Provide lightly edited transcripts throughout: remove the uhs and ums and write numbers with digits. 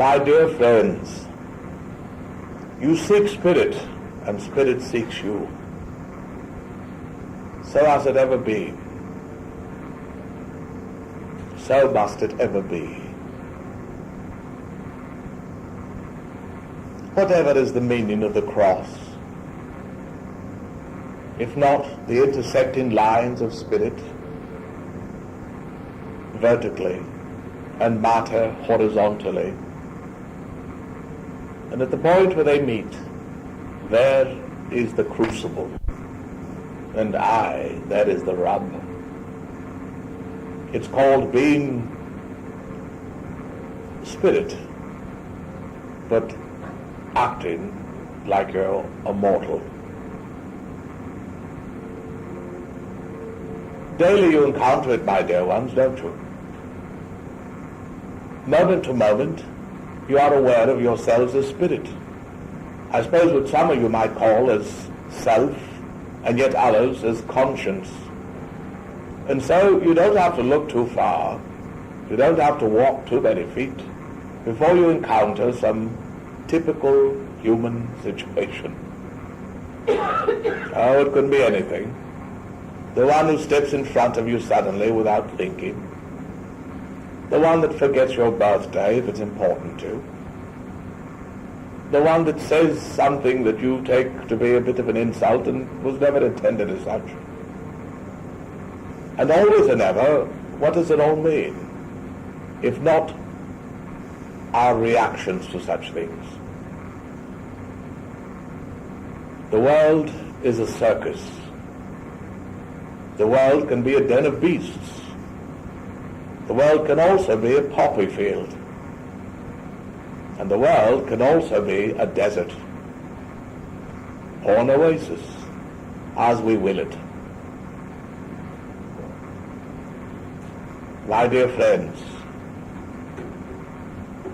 My dear friends, you seek spirit, and spirit seeks you. So has it ever been. So must it ever be. Whatever is the meaning of the cross, if not the intersecting lines of spirit vertically and matter horizontally, and at the point where they meet, there is the crucible, and there is the rub. It's called being spirit, but acting like you're a mortal. Daily you encounter it, my dear ones, don't you? Moment to moment, you are aware of yourselves as spirit. I suppose what some of you might call as self, and yet others as conscience. And so you don't have to look too far, you don't have to walk too many feet before you encounter some typical human situation. Oh, it could be anything. The one who steps in front of you suddenly without thinking. The one that forgets your birthday if it's important to. The one that says something that you take to be a bit of an insult and was never intended as such. And always and ever, what does it all mean? If not our reactions to such things. The world is a circus. The world can be a den of beasts. The world can also be a poppy field. And the world can also be a desert or an oasis, as we will it. My dear friends,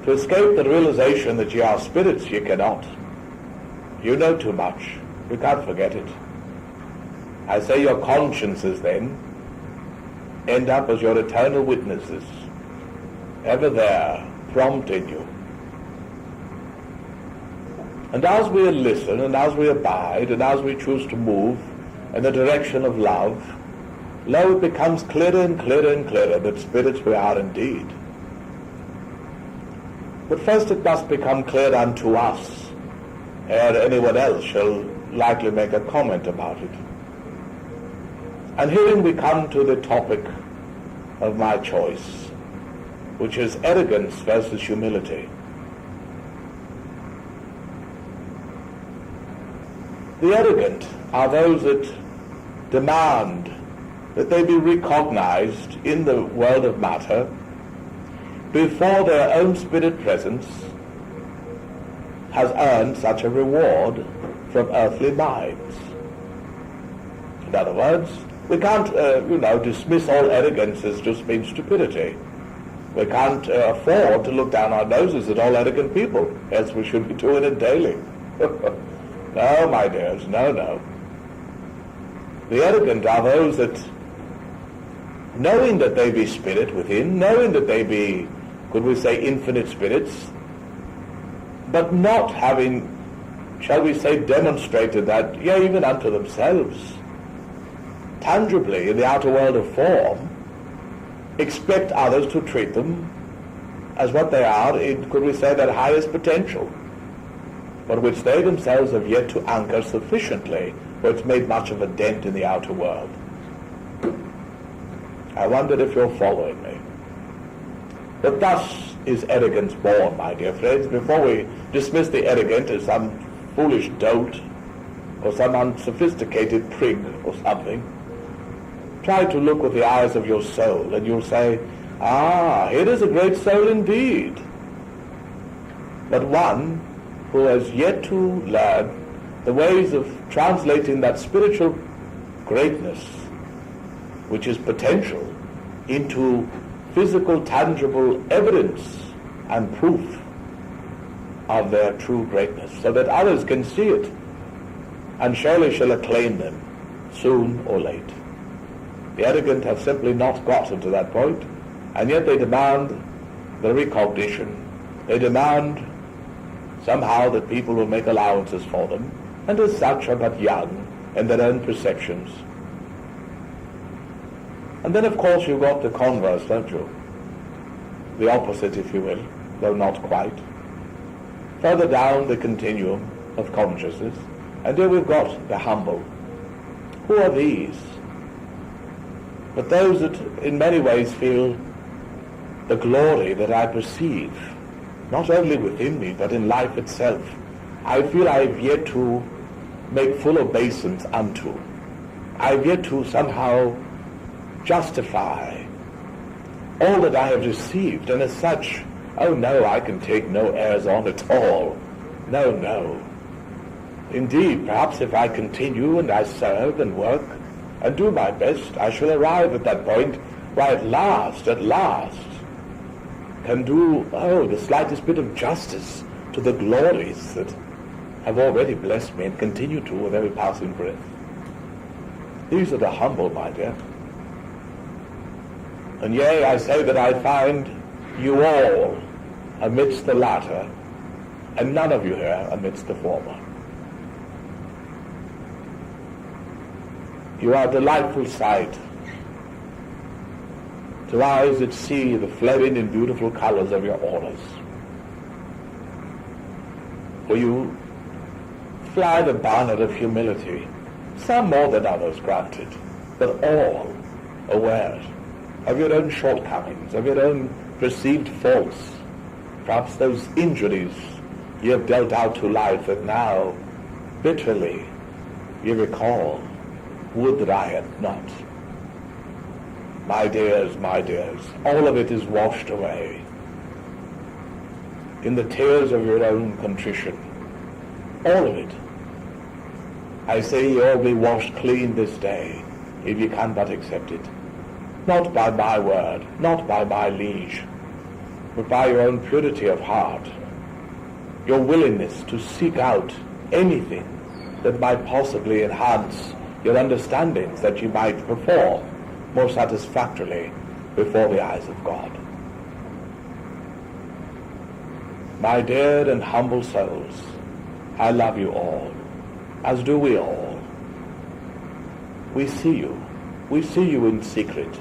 to escape the realization that ye are spirits, ye cannot. You know too much. You can't forget it. I say your consciences then end up as your eternal witnesses, ever there, prompting you. And as we listen, and as we abide, and as we choose to move in the direction of love, lo, it becomes clearer and clearer and clearer that spirits we are indeed. But first it must become clear unto us, ere anyone else shall likely make a comment about it. And herein we come to the topic of my choice, which is arrogance versus humility. The arrogant are those that demand that they be recognized in the world of matter before their own spirit presence has earned such a reward from earthly minds. In other words, we can't, dismiss all arrogance as just being stupidity. We can't afford to look down our noses at all arrogant people, else we should be doing it daily. No, my dears, no. The arrogant are those that, knowing that they be spirit within, knowing that they be, could we say, infinite spirits, but not having, shall we say, demonstrated that, even unto themselves, tangibly in the outer world of form, expect others to treat them as what they are in, could we say, their highest potential, but which they themselves have yet to anchor sufficiently, where it's made much of a dent in the outer world. I wonder if you're following me. But thus is arrogance born, my dear friends. Before we dismiss the arrogant as some foolish dolt or some unsophisticated prig or something, try to look with the eyes of your soul, and you'll say, here is a great soul indeed. But one who has yet to learn the ways of translating that spiritual greatness, which is potential, into physical, tangible evidence and proof of their true greatness, so that others can see it, and surely shall acclaim them soon or late. The arrogant have simply not gotten to that point, and yet they demand the recognition They demand somehow that people will make allowances for them, and as such are but young in their own perceptions. And then of course you've got the converse, don't you? The opposite, if you will, though not quite. Further down the continuum of consciousness, and here we've got the humble. Who are these? But those that in many ways feel the glory that I perceive, not only within me, but in life itself. I feel I have yet to make full obeisance unto. I have yet to somehow justify all that I have received, and as such, oh no, I can take no airs on at all. No, no. Indeed, perhaps if I continue and I serve and work and do my best, I shall arrive at that point where at last, can do, the slightest bit of justice to the glories that have already blessed me and continue to with every passing breath. These are the humble, my dear. And yea, I say that I find you all amidst the latter, and none of you here amidst the former. You are a delightful sight to eyes that see the flowing and beautiful colors of your auras. For you fly the banner of humility, some more than others, granted, but all aware of your own shortcomings, of your own perceived faults, perhaps those injuries you have dealt out to life that now bitterly you recall. Would that I had not. My dears, all of it is washed away in the tears of your own contrition. All of it. I say you all be washed clean this day, if you can but accept it. Not by my word, not by my liege, but by your own purity of heart, your willingness to seek out anything that might possibly enhance your understandings, that you might perform more satisfactorily before the eyes of God. My dear and humble souls, I love you all, as do we all. We see you in secret.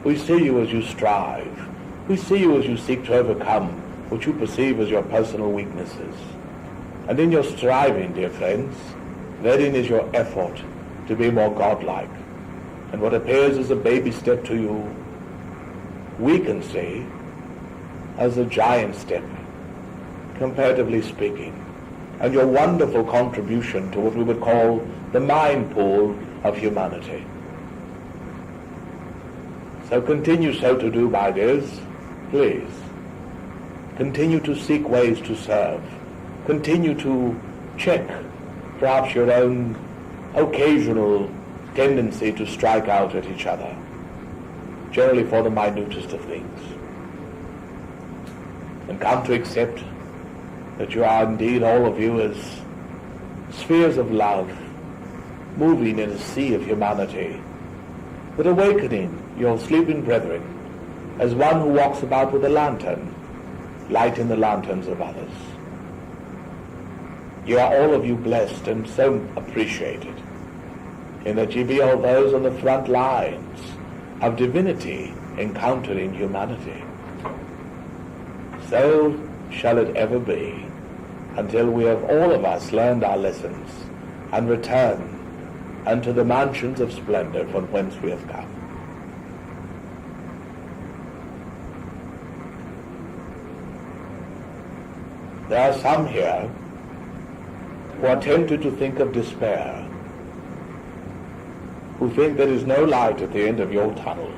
We see you as you strive. We see you as you seek to overcome what you perceive as your personal weaknesses. And in your striving, dear friends, therein is your effort to be more godlike. And what appears as a baby step to you, we can see as a giant step, comparatively speaking, and your wonderful contribution to what we would call the mind pool of humanity. So continue so to do, my dears, please. Continue to seek ways to serve. Continue to check perhaps your own occasional tendency to strike out at each other, generally for the minutest of things. And come to accept that you are indeed, all of you, as spheres of love, moving in a sea of humanity, but awakening your sleeping brethren as one who walks about with a lantern, lighting the lanterns of others. You are all of you blessed and so appreciated in that ye be all those on the front lines of divinity encountering humanity. So shall it ever be until we have all of us learned our lessons and return unto the mansions of splendor from whence we have come. There are some here who are tempted to think of despair, who think there is no light at the end of your tunnel.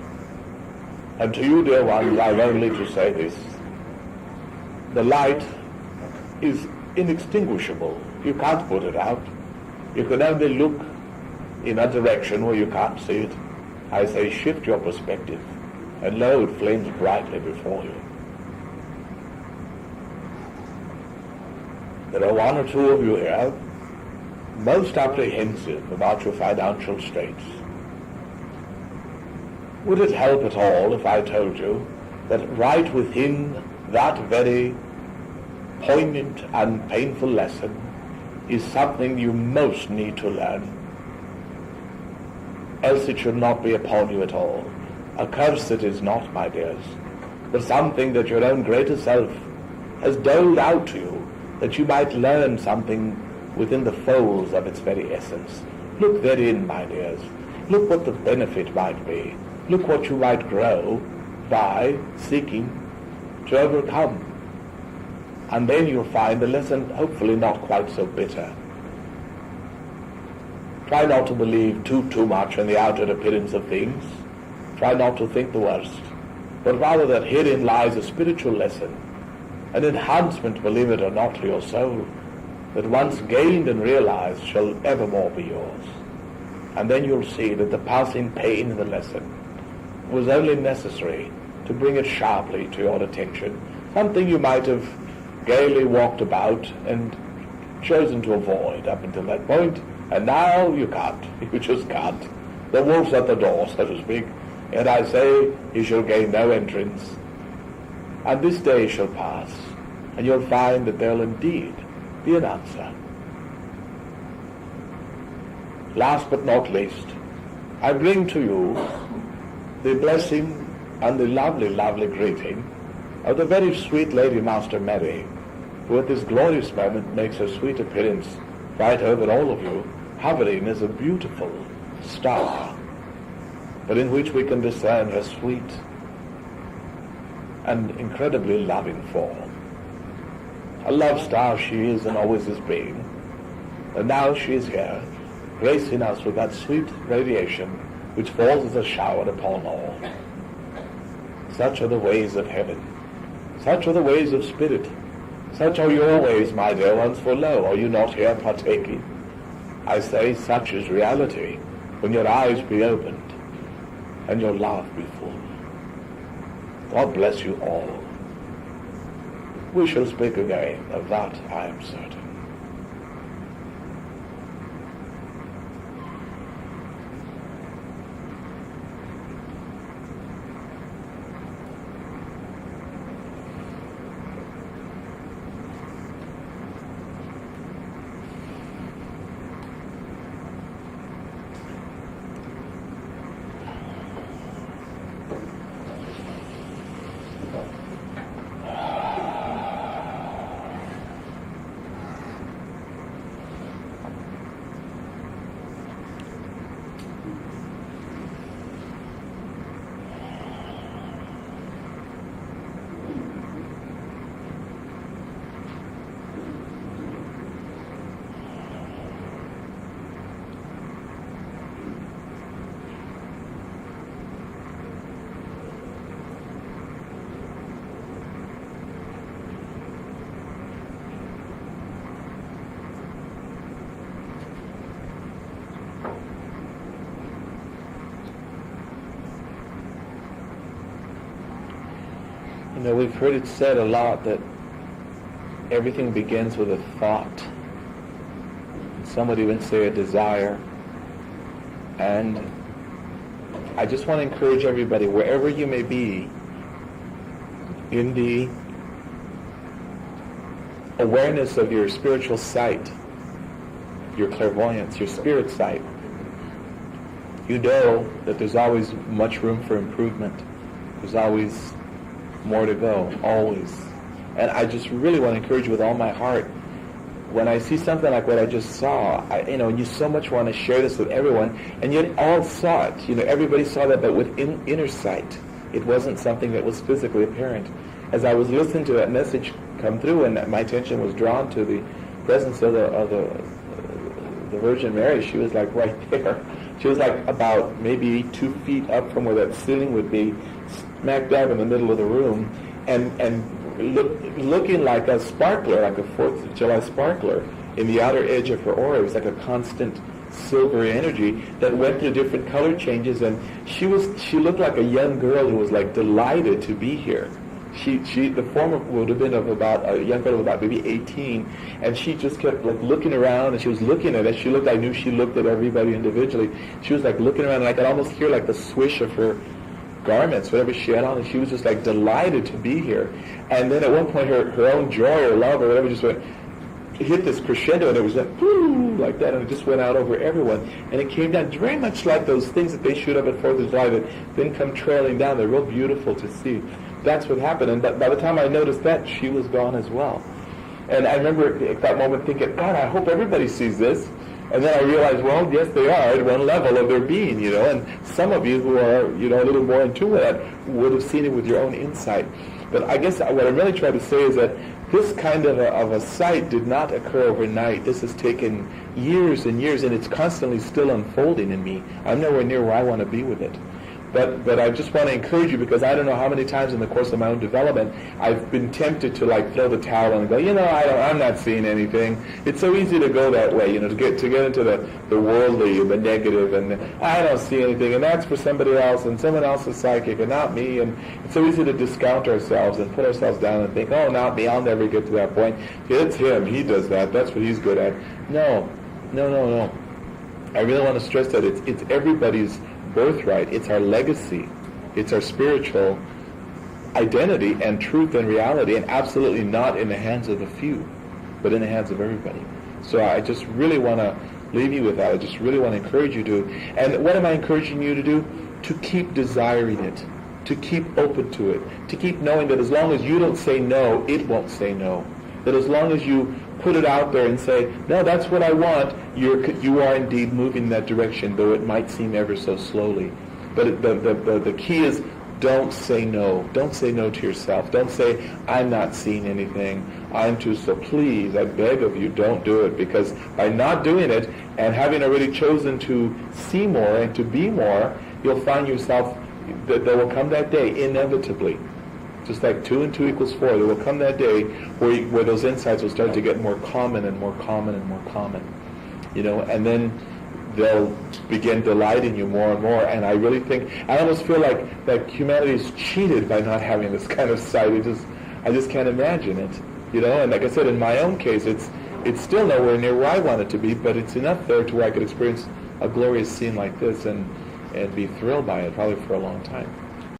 And to you, dear ones, I have only to say this: the light is inextinguishable. You can't put it out. You can only look in a direction where you can't see it. I say, shift your perspective, and lo, it flames brightly before you. There are one or two of you here most apprehensive about your financial straits. Would it help at all if I told you that right within that very poignant and painful lesson is something you most need to learn. Else it should not be upon you at all. A curse it is not, my dears, but something that your own greater self has doled out to you, that you might learn something within the folds of its very essence. Look therein, my dears. Look what the benefit might be. Look what you might grow by seeking to overcome. And then you'll find the lesson hopefully not quite so bitter. Try not to believe too much in the outer appearance of things. Try not to think the worst, but rather that herein lies a spiritual lesson, an enhancement, believe it or not, to your soul, that once gained and realized shall evermore be yours. And then you'll see that the passing pain in the lesson was only necessary to bring it sharply to your attention, something you might have gaily walked about and chosen to avoid up until that point, and now you can't. You just can't. The wolf's at the door, so to speak, and I say he shall gain no entrance. And this day shall pass, and you'll find that there'll indeed be an answer. Last but not least, I bring to you the blessing and the lovely, lovely greeting of the very sweet Lady Master Mary, who at this glorious moment makes her sweet appearance right over all of you, hovering as a beautiful star, but in which we can discern her sweet and incredibly loving form. A love star she is and always has been, and now she is here, gracing us with that sweet radiation which falls as a shower upon all. Such are the ways of heaven. Such are the ways of spirit. Such are your ways, my dear ones, for lo, are you not here partaking? I say, such is reality, when your eyes be opened and your laugh be full. God bless you all. We shall speak again, of that I am certain. You know, we've heard it said a lot that everything begins with a thought. Somebody would say a desire. And I just want to encourage everybody, wherever you may be, in the awareness of your spiritual sight, your clairvoyance, your spirit sight, you know that there's always much room for improvement. There's always more to go, always. And I just really want to encourage you with all my heart. When I see something like what I just saw, and you so much want to share this with everyone, and yet all saw it. Everybody saw that, but with inner sight. It wasn't something that was physically apparent. As I was listening to that message come through, and my attention was drawn to the presence of the Virgin Mary, she was like right there. She was like about maybe 2 feet up from where that ceiling would be, smack dab in the middle of the room, and looking like a sparkler, like a 4th of July sparkler in the outer edge of her aura. It was like a constant silvery energy that went through different color changes, and she looked like a young girl who was like delighted to be here. The form would have been of about a young girl of about maybe 18, and she just kept like looking around, and she was looking at us. I knew she looked at everybody individually. She was like looking around, and I could almost hear like the swish of her garments, whatever she had on, and she was just like delighted to be here. And then at one point, her own joy or love or whatever just hit this crescendo, and it was like that, and it just went out over everyone. And it came down very much like those things that they shoot up at 4th of July that then come trailing down. They're real beautiful to see. That's what happened. And by the time I noticed that, she was gone as well. And I remember at that moment thinking, God, I hope everybody sees this. And then I realized, well, yes, they are at one level of their being, and some of you who are, a little more in tune with that would have seen it with your own insight. But I guess what I'm really trying to say is that this kind of a sight did not occur overnight. This has taken years and years, and it's constantly still unfolding in me. I'm nowhere near where I want to be with it. But I just want to encourage you, because I don't know how many times in the course of my own development I've been tempted to throw the towel in and go, I'm not seeing anything. It's so easy to go that way, to get into the worldly and the negative, and I don't see anything, and that's for somebody else, and someone else is psychic, and not me. And it's so easy to discount ourselves and put ourselves down and think, oh, not me, I'll never get to that point. It's him, he does that, that's what he's good at. No. I really want to stress that it's everybody's birthright. It's our legacy. It's our spiritual identity and truth and reality, and absolutely not in the hands of a few, but in the hands of everybody. So I just really want to leave you with that. I just really want to encourage you to. And what am I encouraging you to do? To keep desiring it, to keep open to it, to keep knowing that as long as you don't say no, it won't say no. That as long as you put it out there and say, no, that's what I want, you are indeed moving in that direction, though it might seem ever so slowly. But the key is, don't say no. Don't say no to yourself. Don't say, I'm not seeing anything. I'm too, so please, I beg of you, don't do it. Because by not doing it, and having already chosen to see more and to be more, you'll find yourself, that there will come that day, inevitably, just like 2 and 2 equals 4, there will come that day where those insights will start to get more common and more common and more common, and then they'll begin delighting you more and more. And I really think, I almost feel like that humanity is cheated by not having this kind of sight. I just can't imagine it, And like I said, in my own case, it's still nowhere near where I want it to be, but it's enough there to where I could experience a glorious scene like this and be thrilled by it probably for a long time.